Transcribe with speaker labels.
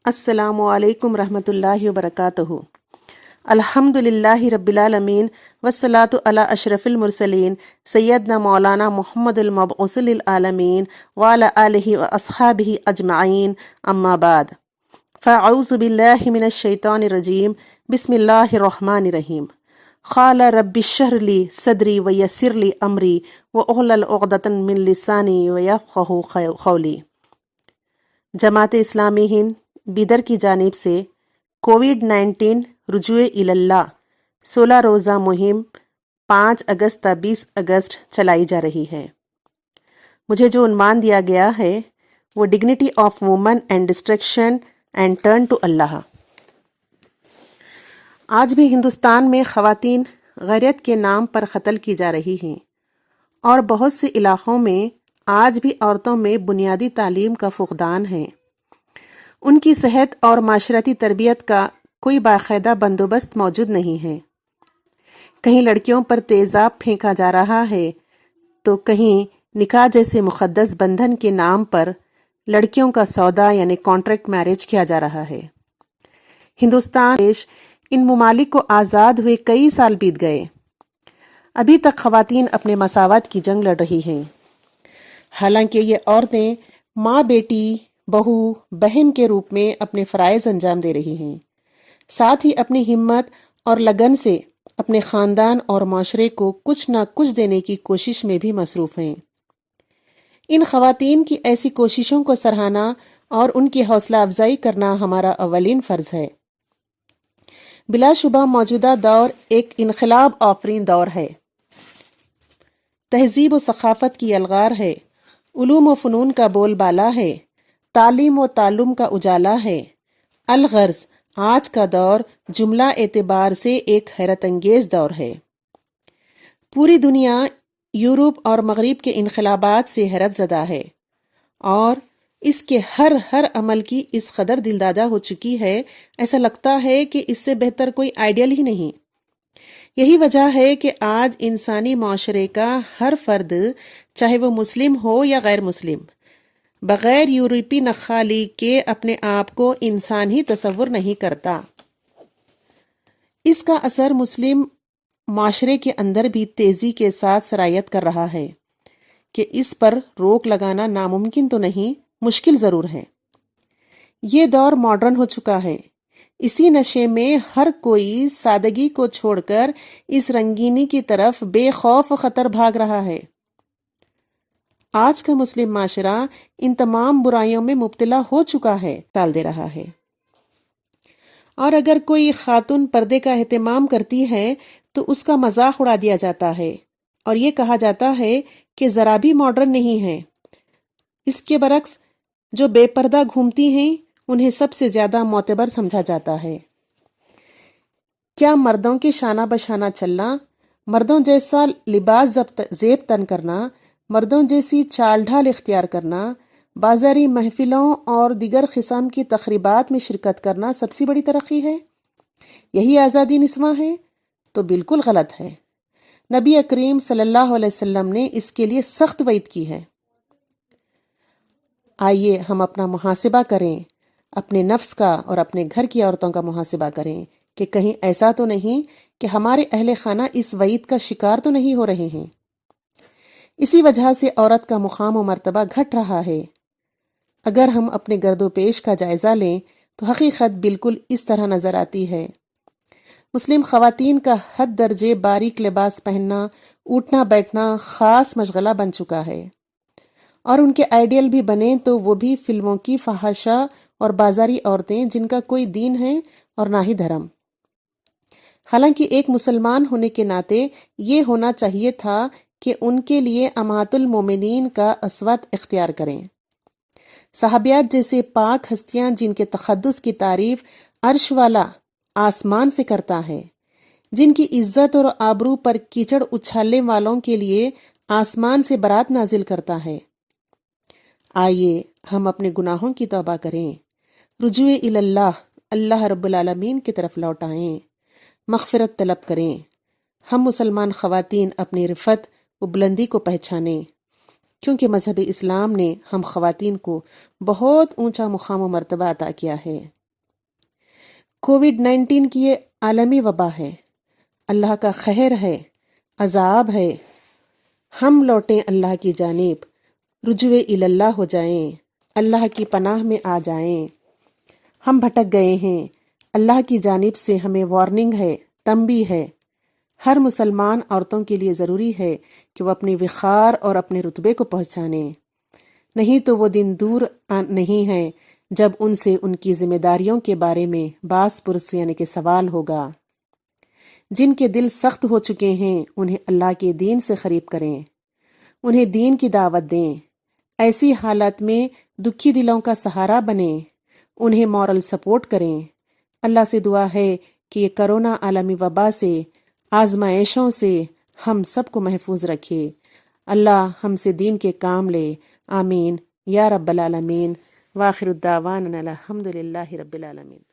Speaker 1: السلام علیکم رحمۃ اللہ وبرکاتہ۔ الحمد للہ رب العالمین والصلاۃ علی اشرف المرسلین سیدنا مولانا محمد المبعوث للعالمین وعلی آلہ واصحابہ اجمعین، اما بعد فاعوذ باللہ من الشیطان الرجیم، بسم اللہ الرحمن الرحیم۔ قال رب اشرح لی صدری ویسر لی امری واحلل عقدۃ من لسانی یفقہوا قولی۔ جماعت اسلامی ہند بیدر کی جانب سے کووڈ-19 رجوع اللہ 16 روزہ مہم 5 اگست تا 20 اگست چلائی جا رہی ہے۔ مجھے جو عنوان دیا گیا ہے وہ dignity of woman and distraction and turn to Allah. آج بھی ہندوستان میں خواتین غیرت کے نام پر قتل کی جا رہی ہیں، اور بہت سے علاقوں میں آج بھی عورتوں میں بنیادی تعلیم کا فقدان ہے۔ ان کی صحت اور معاشرتی تربیت کا کوئی باقاعدہ بندوبست موجود نہیں ہے۔ کہیں لڑکیوں پر تیزاب پھینکا جا رہا ہے تو کہیں نکاح جیسے مقدس بندھن کے نام پر لڑکیوں کا سودا یعنی کانٹریکٹ میرج کیا جا رہا ہے۔ ہندوستان ان ممالک کو آزاد ہوئے کئی سال بیت گئے، ابھی تک خواتین اپنے مساوات کی جنگ لڑ رہی ہیں۔ حالانکہ یہ عورتیں ماں، بیٹی، بہو، بہن کے روپ میں اپنے فرائض انجام دے رہی ہیں، ساتھ ہی اپنی ہمت اور لگن سے اپنے خاندان اور معاشرے کو کچھ نہ کچھ دینے کی کوشش میں بھی مصروف ہیں۔ ان خواتین کی ایسی کوششوں کو سراہنا اور ان کی حوصلہ افزائی کرنا ہمارا اولین فرض ہے۔ بلا شبہ موجودہ دور ایک انقلاب آفرین دور ہے، تہذیب و ثقافت کی الغار ہے، علوم و فنون کا بول بالا ہے، تعلیم و تعلم کا اجالا ہے۔ الغرض آج کا دور جملہ اعتبار سے ایک حیرت انگیز دور ہے۔ پوری دنیا یورپ اور مغرب کے انقلابات سے حیرت زدہ ہے، اور اس کے ہر عمل کی اس قدر دلدادہ ہو چکی ہے، ایسا لگتا ہے کہ اس سے بہتر کوئی آئیڈیل ہی نہیں۔ یہی وجہ ہے کہ آج انسانی معاشرے کا ہر فرد، چاہے وہ مسلم ہو یا غیر مسلم، بغیر یورپی نخالی کے اپنے آپ کو انسان ہی تصور نہیں کرتا۔ اس کا اثر مسلم معاشرے کے اندر بھی تیزی کے ساتھ سرایت کر رہا ہے کہ اس پر روک لگانا ناممکن تو نہیں، مشکل ضرور ہے۔ یہ دور ماڈرن ہو چکا ہے، اسی نشے میں ہر کوئی سادگی کو چھوڑ کر اس رنگینی کی طرف بے خوف خطر بھاگ رہا ہے۔ آج کا مسلم معاشرہ ان تمام برائیوں میں مبتلا ہو چکا ہے، ٹال دے رہا ہے۔ اور اگر کوئی خاتون پردے کا اہتمام کرتی ہے تو اس کا مذاق اڑا دیا جاتا ہے اور یہ کہا جاتا ہے کہ ذرا بھی ماڈرن نہیں ہے۔ اس کے برعکس جو بے پردہ گھومتی ہیں انہیں سب سے زیادہ معتبر سمجھا جاتا ہے۔ کیا مردوں کے شانہ بشانہ چلنا، مردوں جیسا لباس زیب تن کرنا، مردوں جیسی چال ڈھال اختیار کرنا، بازاری محفلوں اور دیگر قسم کی تقریبات میں شرکت کرنا سب سے بڑی ترقی ہے؟ یہی آزادی نسواں ہے؟ تو بالکل غلط ہے۔ نبی کریم صلی اللہ علیہ وسلم نے اس کے لیے سخت وعید کی ہے۔ آئیے ہم اپنا محاسبہ کریں، اپنے نفس کا اور اپنے گھر کی عورتوں کا محاسبہ کریں کہ کہیں ایسا تو نہیں کہ ہمارے اہل خانہ اس وعید کا شکار تو نہیں ہو رہے ہیں۔ اسی وجہ سے عورت کا مقام و مرتبہ گھٹ رہا ہے۔ اگر ہم اپنے گرد و پیش کا جائزہ لیں تو حقیقت بالکل اس طرح نظر آتی ہے۔ مسلم خواتین کا حد درجے باریک لباس پہننا، اٹھنا بیٹھنا خاص مشغلہ بن چکا ہے، اور ان کے آئیڈیل بھی بنے تو وہ بھی فلموں کی فحاشہ اور بازاری عورتیں جن کا کوئی دین ہے اور نہ ہی دھرم۔ حالانکہ ایک مسلمان ہونے کے ناطے یہ ہونا چاہیے تھا کہ ان کے لیے امہات المومنین کا اسوت اختیار کریں، صحابیات جیسے پاک ہستیاں جن کے تقدس کی تعریف عرش والا آسمان سے کرتا ہے، جن کی عزت اور آبرو پر کیچڑ اچھالنے والوں کے لیے آسمان سے برات نازل کرتا ہے۔ آئیے ہم اپنے گناہوں کی توبہ کریں، رجوع اللہ، اللہ رب العالمین کی طرف لوٹ آئیں، مغفرت طلب کریں۔ ہم مسلمان خواتین اپنی رفت و بلندی کو پہچانیں، کیونکہ مذہب اسلام نے ہم خواتین کو بہت اونچا مقام و مرتبہ عطا کیا ہے۔ کووڈ-19 کی یہ عالمی وبا ہے، اللہ کا قہر ہے، عذاب ہے۔ ہم لوٹیں اللہ کی جانب، رجوع اللہ ہو جائیں، اللہ کی پناہ میں آ جائیں۔ ہم بھٹک گئے ہیں، اللہ کی جانب سے ہمیں وارننگ ہے، تنبیہ ہے۔ ہر مسلمان عورتوں کے لیے ضروری ہے کہ وہ اپنی وقار اور اپنے رتبے کو پہچانیں، نہیں تو وہ دن دور نہیں ہے جب ان سے ان کی ذمہ داریوں کے بارے میں باس پرس یعنی کہ سوال ہوگا۔ جن کے دل سخت ہو چکے ہیں انہیں اللہ کے دین سے قریب کریں، انہیں دین کی دعوت دیں، ایسی حالت میں دکھی دلوں کا سہارا بنیں، انہیں مورل سپورٹ کریں۔ اللہ سے دعا ہے کہ یہ کرونا عالمی وبا سے، آزمائشوں سے ہم سب کو محفوظ رکھے۔ اللہ ہم سے دین کے کام لے، آمین یا رب العالمین۔ وآخر الدعوانا الحمد للہ رب العالمین۔